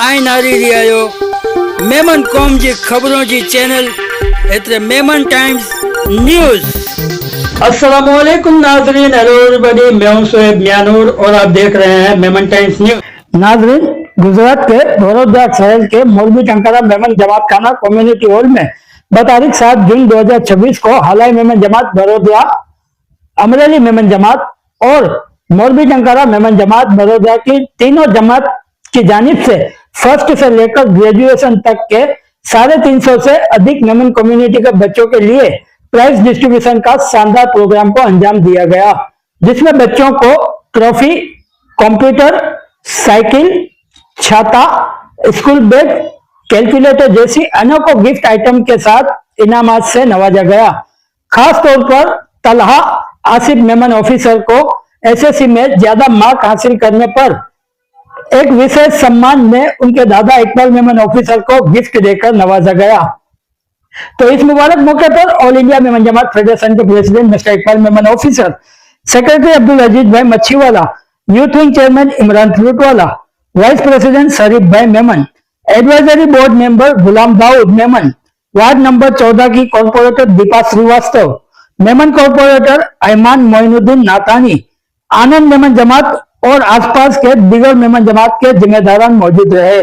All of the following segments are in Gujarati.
आइन नारी रियायो मेमन कौम जी खबरों जी चैनल एतरे मेमन टाइम्स न्यूज। अस्सलाम वालेकुम नाजरीन, हेलो एवरीबॉडी, मैं हूं शोएब मियानूर और आप देख रहे हैं मेमन टाइम्स न्यूज। नाजरीन, गुजरात के वडोदरा शहर के मोरबी टंकारा मेमन जमात खाना कम्युनिटी हॉल में बतारीख 7 जून 2026 को हालाई मेमन जमात बड़ौदा, अमरेली मेमन जमात और मोरबी टंकारा मेमन जमात बड़ौदा की तीनों जमात की जानिब से फर्स्ट से लेकर ग्रेजुएशन तक के 350 से अधिक मेमन कम्युनिटी के बच्चों के लिए प्राइज डिस्ट्रीब्यूशन का शानदार प्रोग्राम को अंजाम दिया गया, जिसमें बच्चों को ट्रॉफी, कंप्यूटर, साइकिल, छाता, स्कूल बैग, कैलकुलेटर जैसी अनेकों गिफ्ट आइटम के साथ इनामात से नवाजा गया। खास तौर पर तलहा आसिफ मेमन ऑफिसर को एसएससी में ज्यादा मार्क हासिल करने पर एक विशेष सम्मान में उनके दादा इकबाल मेमन ऑफिसर को गिफ्ट देकर नवाजा गया। तो इस मुबारक मौके पर all India Memon Jamat federation के president mister Iqbal Memon officer, secretary Abdul Aziz bhai Machhiwala, youth wing chairman Imran Fruitwala, vice president Sharif bhai Memon, advisory board member Gulam Daud Memon, ward number 14 की कॉर्पोरेटर दीपा श्रीवास्तव, मेमन कॉर्पोरेटर ऐमान मोइनुद्दीन नातानी, आनंद मेमन जमात और आसपास के दिगर मेमन जमात के जिम्मेदारान मौजूद रहे।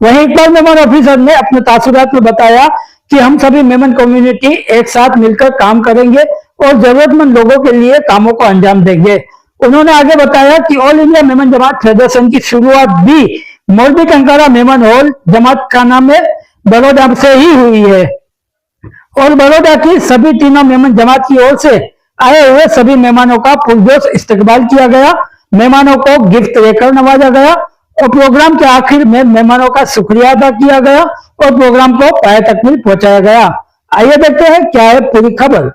वहीं इकबाल मेमन ऑफिसर ने अपने तासुरात में बताया कि हम सभी मेमन कम्युनिटी एक साथ मिलकर काम करेंगे और जरूरतमंद लोगों के लिए कामों को अंजाम देंगे। उन्होंने आगे बताया कि all India Memon Jamat federation की शुरुआत भी मोरबी टंकारा मेमन हॉल जमात खाना में बड़ौदा से ही हुई है और बड़ौदा की सभी तीनों मेमन जमात की ओर से आए हुए सभी मेहमानों का पुरजोश इस्तकबाल किया गया, मेहमानों को गिफ्ट देकर नवाजा गया और प्रोग्राम के आखिर में मेहमानों का शुक्रिया अदा किया गया और प्रोग्राम को पाए तक भी पहुंचाया गया। आइए देखते हैं क्या है पूरी खबर।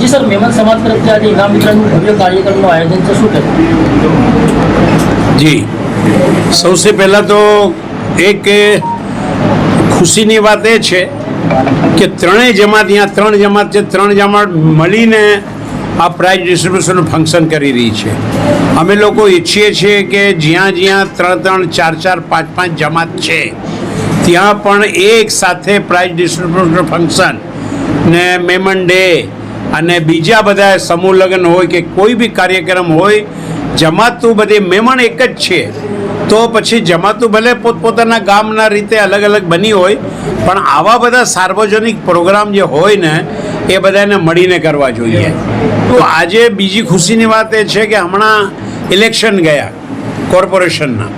जी सर, मेमन समाज तरफ आज इनाम वितरण भव्य कार्यक्रम आयोजन से शू जी સૌથી પહેલાં તો એક ખુશીની વાત એ છે કે ત્રણેય જમાત અહીંયા ત્રણ જમાત છે, ત્રણ જમાત મળીને આ પ્રાઇઝ ડિસ્ટ્રીબ્યુશનનું ફંક્શન કરી રહી છે। અમે લોકો ઈચ્છીએ છીએ કે જ્યાં જ્યાં 3-3, 4-4, 5-5 જમાત છે ત્યાં પણ એક સાથે પ્રાઇઝ ડિસ્ટ્રીબ્યુશન ફંક્શન ને મેમન ડે અને બીજા બધા સમૂહ લગ્ન હોય કે કોઈ બી કાર્યક્રમ હોય, જમાતો બધી મેમણ એક જ છે તો પછી જમાતો ભલે પોતપોતાના ગામના રીતે અલગ અલગ બની હોય પણ આવા બધા સાર્વજનિક પ્રોગ્રામ જે હોય ને એ બધાને મળીને કરવા જોઈએ। તો આજે બીજી ખુશીની વાત એ છે કે હમણાં ઇલેક્શન ગયા કોર્પોરેશનના,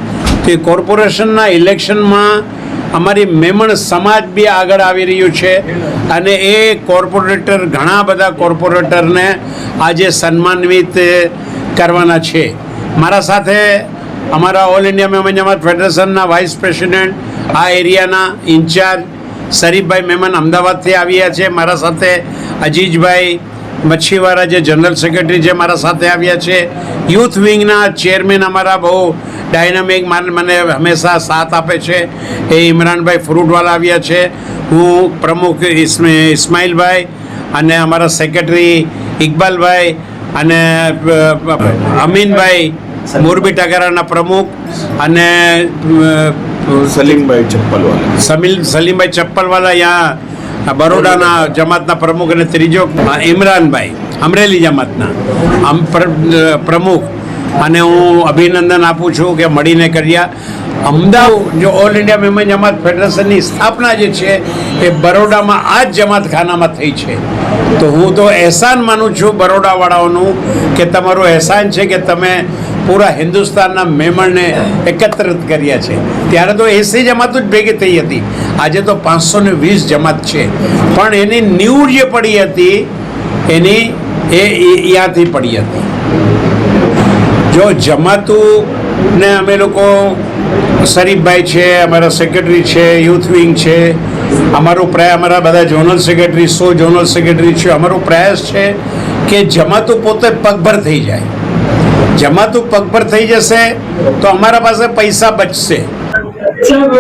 તો એ કોર્પોરેશનના ઇલેક્શનમાં અમારી મેમણ સમાજ બી આગળ આવી રહ્યું છે અને એ કોર્પોરેટર ઘણા બધા કોર્પોરેટરને આજે સન્માનિત કરવાના છે। મારા સાથે અમારા ઓલ ઇન્ડિયા મેમન જમાત ફેડરેશનના વાઇસ પ્રેસિડેન્ટ, આ એરિયાના ઇન્ચાર્જ શરીફભાઈ મેમન અમદાવાદથી આવ્યા છે, મારા સાથે અજીજભાઈ મચ્છીવાળા જે જનરલ સેક્રેટરી છે મારા સાથે આવ્યા છે, યુથ વિંગના ચેરમેન અમારા બહુ ડાયનામિક મને હંમેશા સાથ આપે છે એ ઇમરાનભાઈ ફ્રૂટવાલા આવ્યા છે, હું પ્રમુખ ઇસ્માઇલભાઈ અને અમારા સેક્રેટરી ઇકબાલભાઈ અને અમીનભાઈ મોરબી ટકારાના પ્રમુખ અને સલીમભાઈ ચપ્પલવાલા સલીમભાઈ ચપ્પલવાલા અહીંયા બરોડાના જમાતના પ્રમુખ અને ત્રીજો ઇમરાનભાઈ અમરેલી જમાતના પ્રમુખ, અને હું અભિનંદન આપું છું કે મળીને કર્યા. અમદાવાદ જો ઓલ ઇન્ડિયા મેમન જમાત ફેડરેશનની સ્થાપના જે છે એ બરોડામાં આ જ જમાતખાનામાં થઈ છે. તો હું તો એહસાન માનું છું બરોડાવાળાઓનું કે તમારું એહસાન છે કે તમે પૂરા હિન્દુસ્તાનના મેમણને એકત્રિત કર્યા છે. ત્યારે તો 80 જમાતો જ ભેગી થઈ હતી, આજે તો 520 જમાત છે. પણ એની નીવ જે પડી હતી એની ત્યાંથી પડી હતી. જો જમાતુને અમે લોકો શરીફભાઈ છે, અમારા સેક્રેટરી છે, યુથ વિંગ છે, અમારા બધા ઝોનલ સેક્રેટરી 100 ઝોનલ સેક્રેટરી છે. અમારો પ્રયાસ છે કે જમાતુ પોતે પગભર થઈ જાય. જમાતુ પગભર થઈ જશે તો અમારા પાસે પૈસા બચશે. સાહેબ,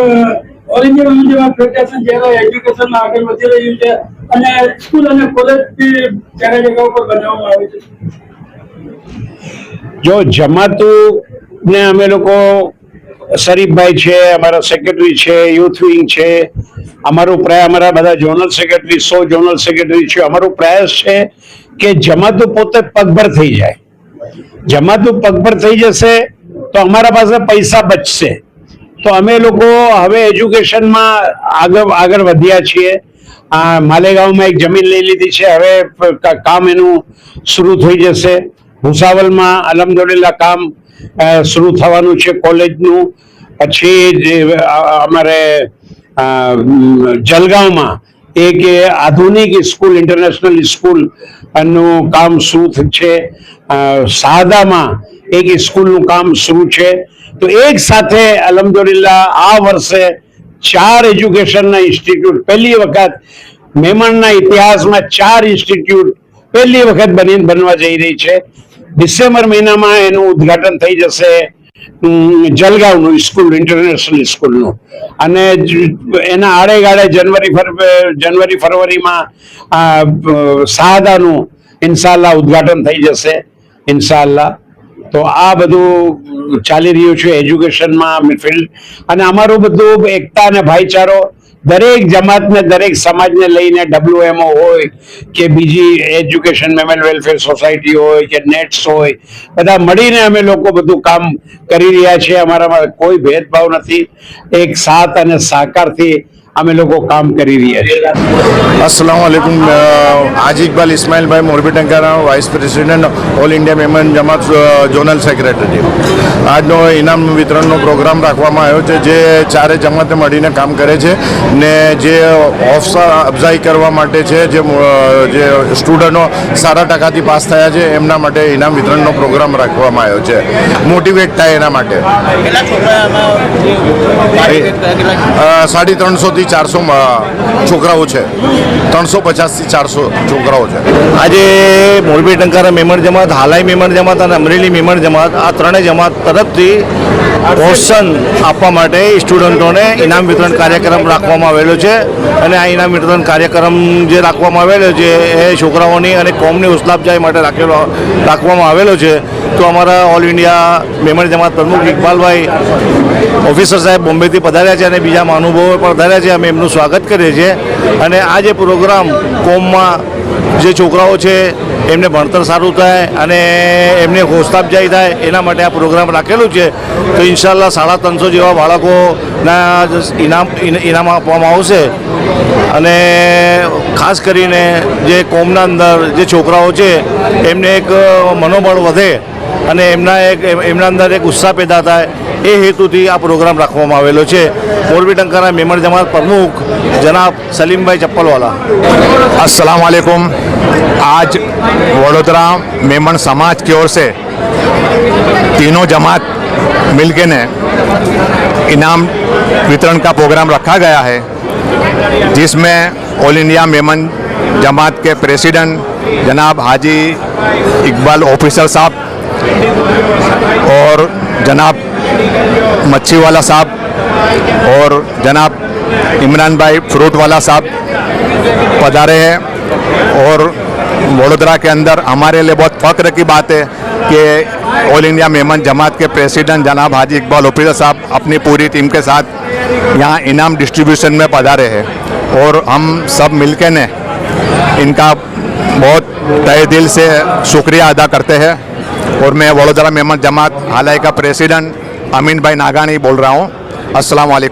ઓલ ઇન્ડિયા મેમન જમાત ફેડરેશન જ્યારે એજ્યુકેશનમાં આગળ વધી રહ્યું છે અને સ્કૂલ અને કોલેજ બી જગ્યા જગ્યા ઉપર બનાવવામાં આવે છે. જો જમાતુને અમે લોકો શરીફભાઈ છે, અમારા સેક્રેટરી છે, યુથ વિંગ છે, અમારા બધા ઝોનલ સેક્રેટરી 100 ઝોનલ સેક્રેટરી છે. અમારો પ્રયાસ છે કે જમાતુ પોતે પગભર થઈ જાય. જમાતુ પગભર થઈ જશે તો અમારા પાસે પૈસા બચશે. તો અમે લોકો હવે એજ્યુકેશનમાં આગળ વધ્યા છીએ. માલેગાંવમાં એક જમીન લઈ લીધી છે, હવે કામ એનું શરૂ થઈ જશે. ભુસાવલમાં અલહમદુલિલ્લાહ કામ શરૂ થવાનું છે કોલેજનું. પછી અમારે જલગાંવમાં એક આધુનિક સ્કૂલ, ઇન્ટરનેશનલ સ્કૂલ નું કામ શરૂ છે. શારદામાં એક સ્કૂલનું કામ શરૂ છે. તો એક સાથે અલહમદુલિલ્લાહ આ વર્ષે 4 એજ્યુકેશનના ઇન્સ્ટિટ્યૂટ, પહેલી વખત મેમણના ઇતિહાસમાં 4 ઇન્સ્ટિટ્યૂટ પહેલી વખત બનવા જઈ રહી છે. ડિસેમ્બર મહિનામાં એનું ઉદ્ઘાટન થઈ જશે જલગાંવનું સ્કૂલ, ઇન્ટરનેશનલ સ્કૂલનું. અને એના આડેગાળે જનવરી ફરવરીમાં શારદાનું ઇન્શાલ્લાહ ઉદ્ઘાટન થઈ જશે ઇન્શાલ્લાહ. તો આ બધું ચાલી રહ્યું છે એજ્યુકેશનમાં ફિલ્ડ. અને અમારું બધું એકતા અને ભાઈચારો દરેક જમાતને, દરેક સમાજને લઈને, WMO હોય કે બીજી એજ્યુકેશન મેમન વેલફેર સોસાયટી હોય કે નેટ્સ હોય, બધા મળીને અમે લોકો બધું કામ કરી રહ્યા છીએ. અમારામાં કોઈ ભેદભાવ નથી. એક સાથ અને સહકારથી અમે લોકો કામ કરી રહ્યા છીએ. अस्सलाम वालेकुम. Haji Iqbal Ismailbhai Morbi Tankara, vice president all India Memon Jamat zonal secretary. આજનો ઇનામ વિતરણનો પ્રોગ્રામ રાખવામાં આવ્યો છે, જે 4 જમાતે મળીને કામ કરે છે ને જે હौसला અફઝાઈ કરવા માટે છે, જે સ્ટુડન્ટો સારા ટકાથી પાસ થયા છે એમના માટે ઇનામ વિતરણનો પ્રોગ્રામ રાખવામાં આવ્યો છે, મોટિવેટ થાય એના માટે. 350 થી 400 છોકરાઓ છે, 350 થી 400 છોકરાઓ છે. આજે મોરબી ટંકારા મેમણ જમાત, હાલાઈ મેમણ જમાત અને અમરેલી મેમણ જમાત, આ ત્રણેય જમાત તરફથી પ્રોત્સાહન આપવા માટે સ્ટુડન્ટોને ઇનામ વિતરણ કાર્યક્રમ રાખવામાં આવેલો છે. અને આ ઇનામ વિતરણ કાર્યક્રમ જે રાખવામાં આવેલો છે એ છોકરાઓની અને કોમની હૌસલા અફજાઈ માટે રાખવામાં આવેલો છે. તો અમારા ઓલ ઇન્ડિયા મેમણ જમાત પ્રમુખ ઇકબાલભાઈ ઓફિસર સાહેબ બોમ્બેથી પધાર્યા છે અને બીજા મહાનુભાવો પધાર્યા છે. અમે એમનું સ્વાગત કરીએ છીએ. અને આ જે પ્રોગ્રામ કોમમાં જે છોકરાઓ છે એમને ભણતર સારું થાય અને એમને હૌસલા અફજાઈ થાય એના માટે આ પ્રોગ્રામ રાખેલું છે. તો ઇન્શાલ્લાહ 350 જેવા બાળકોના ઇનામ આપવામાં આવશે. અને ખાસ કરીને જે કોમના અંદર જે છોકરાઓ છે એમને એક મનોબળ વધે અને એમના અંદર એક ઉત્સાહ પેદા થાય એ હેતુથી આ પ્રોગ્રામ રાખવામાં આવેલો છે. મોરબી ટંકારા મેમણ જમાત प्रमुख जनाब सलीम भाई चप्पलवाला. अस्सलाम वालेकुम. आज वडोदरा मेमन समाज की ओर से तीनों जमात मिलके ने इनाम वितरण का प्रोग्राम रखा गया है, जिसमें ऑल इंडिया मेमन जमात के प्रेसिडेंट जनाब हाजी इकबाल ऑफिसर साहब और जनाब मच्छी वाला साहब और जनाब इमरान भाई फ्रूट वाला साहब पधारे हैं और वडोदरा के अंदर हमारे लिए बहुत फ़ख्र की बात है कि ऑल इंडिया मेमन जमात के प्रेसिडेंट जनाब हाजी इकबाल ऑफिसर साहब अपनी पूरी टीम के साथ यहाँ इनाम डिस्ट्रीब्यूशन में पधारे हैं और हम सब मिलके ने इनका बहुत तहे दिल से शुक्रिया अदा करते हैं। और मैं वडोदरा मेमन जमात हालाई का प्रेसिडेंट अमीन भाई नागानी बोल रहा हूँ। अस्सलाम वालेकुम।